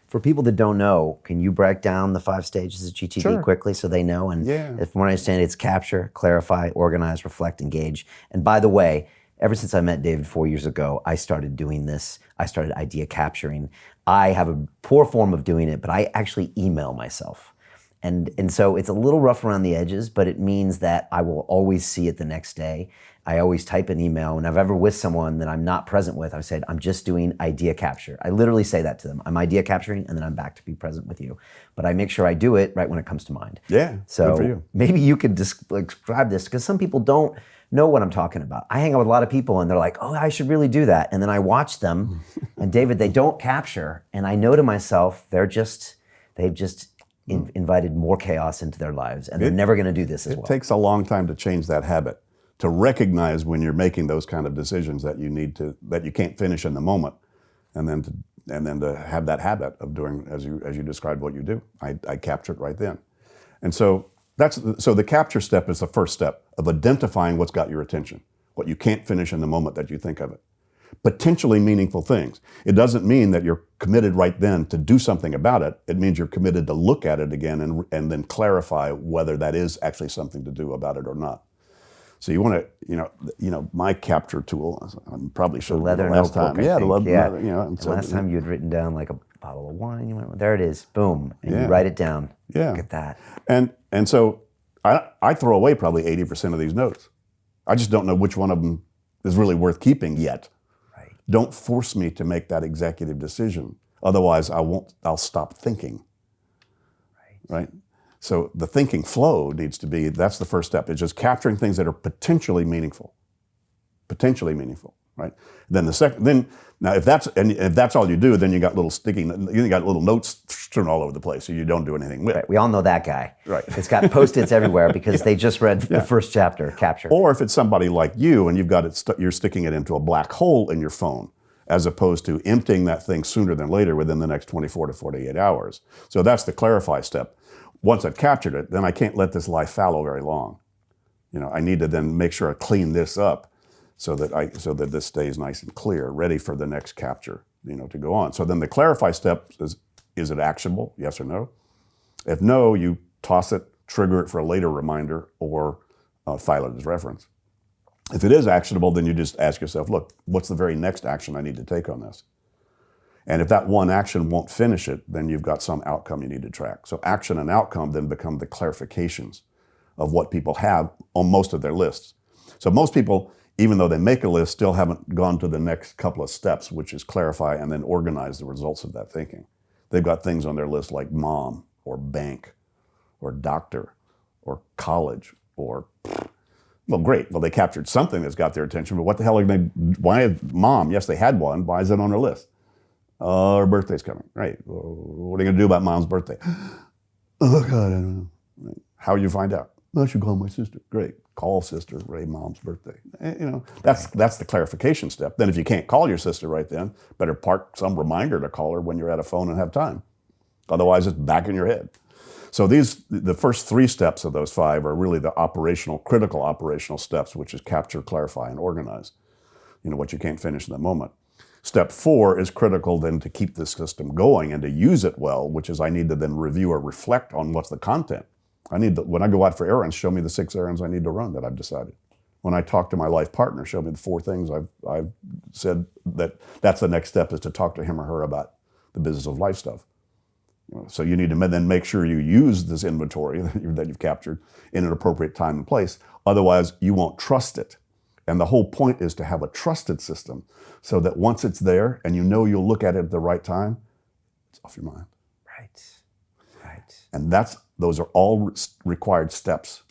For people that don't know, can you break down the 5 stages of GTD quickly so they know? And if from what I understand, it's capture, clarify, organize, reflect, engage. And by the way, ever since I met David 4 years ago, I started doing this. I started idea capturing. I have a poor form of doing it, but I actually email myself. And so it's a little rough around the edges, but it means that I will always see it the next day. I always type an email. When I've ever with someone that I'm not present with, I said, I'm just doing idea capture. I literally say that to them. I'm idea capturing, and then I'm back to be present with you. But I make sure I do it right when it comes to mind. Yeah, so good for you. Maybe you could describe this, because some people don't know what I'm talking about. I hang out with a lot of people and they're like, oh, I should really do that. And then I watch them, and David, they don't capture. And I know to myself, they've just invited more chaos into their lives, and they're never going to do this as well. It takes a long time to change that habit, to recognize when you're making those kind of decisions that you can't finish in the moment, and then to have that habit of doing as you described what you do. I capture it right then, and so the capture step is the first step of identifying what's got your attention, what you can't finish in the moment that you think of it. Potentially meaningful things. It doesn't mean that you're committed right then to do something about it. It means you're committed to look at it again and then clarify whether that is actually something to do about it or not. So you want to, my capture tool, I probably showed the leather last notebook, time. Yeah, the leather, and so last time you had written down like a bottle of wine, you went, there it is, boom, and you write it down. Yeah. Look at that. And so I throw away probably 80% of these notes. I just don't know which one of them is really worth keeping yet. Don't force me to make that executive decision. Otherwise, I'll stop thinking. Right? So the thinking flow needs to be, that's the first step. It's just capturing things that are potentially meaningful. Potentially meaningful, right? Then if that's all you do, then you got little notes strewn all over the place, so you don't do anything with it. Right. We all know that guy. Right. It's got Post-its everywhere because they just read the first chapter, capture. Or if it's somebody like you and you've got it, you're sticking it into a black hole in your phone, as opposed to emptying that thing sooner than later within the next 24 to 48 hours. So that's the clarify step. Once I've captured it, then I can't let this lie fallow very long. I need to then make sure I clean this up so that this stays nice and clear, ready for the next capture, to go on. So then the clarify step is it actionable, yes or no? If no, you toss it, trigger it for a later reminder, or file it as reference. If it is actionable, then you just ask yourself, look, what's the very next action I need to take on this? And if that one action won't finish it, then you've got some outcome you need to track. So action and outcome then become the clarifications of what people have on most of their lists. So most people, even though they make a list, still haven't gone to the next couple of steps, which is clarify and then organize the results of that thinking. They've got things on their list like mom, or bank, or doctor, or college, or, well, great. Well, they captured something that's got their attention, but what the hell are they, why, mom, yes, they had one, why is it on their list? Her birthday's coming, right? Well, what are you gonna do about mom's birthday? Oh God, I don't know. Right. How you find out? I should call my sister. Great, call sister, Ray, mom's birthday. That's the clarification step. Then if you can't call your sister right then, better park some reminder to call her when you're at a phone and have time. Otherwise, it's back in your head. So the first 3 steps of those 5 are really the critical operational steps, which is capture, clarify, and organize. What you can't finish in the moment. Step 4 is critical then to keep the system going and to use it well, which is I need to then review or reflect on what's the content. When I go out for errands, show me the 6 errands I need to run that I've decided. When I talk to my life partner, show me the 4 things I've said that's the next step, is to talk to him or her about the business of life stuff. So you need to then make sure you use this inventory that you've captured in an appropriate time and place. Otherwise, you won't trust it. And the whole point is to have a trusted system so that once it's there and you'll look at it at the right time, it's off your mind. Right. And those are all required steps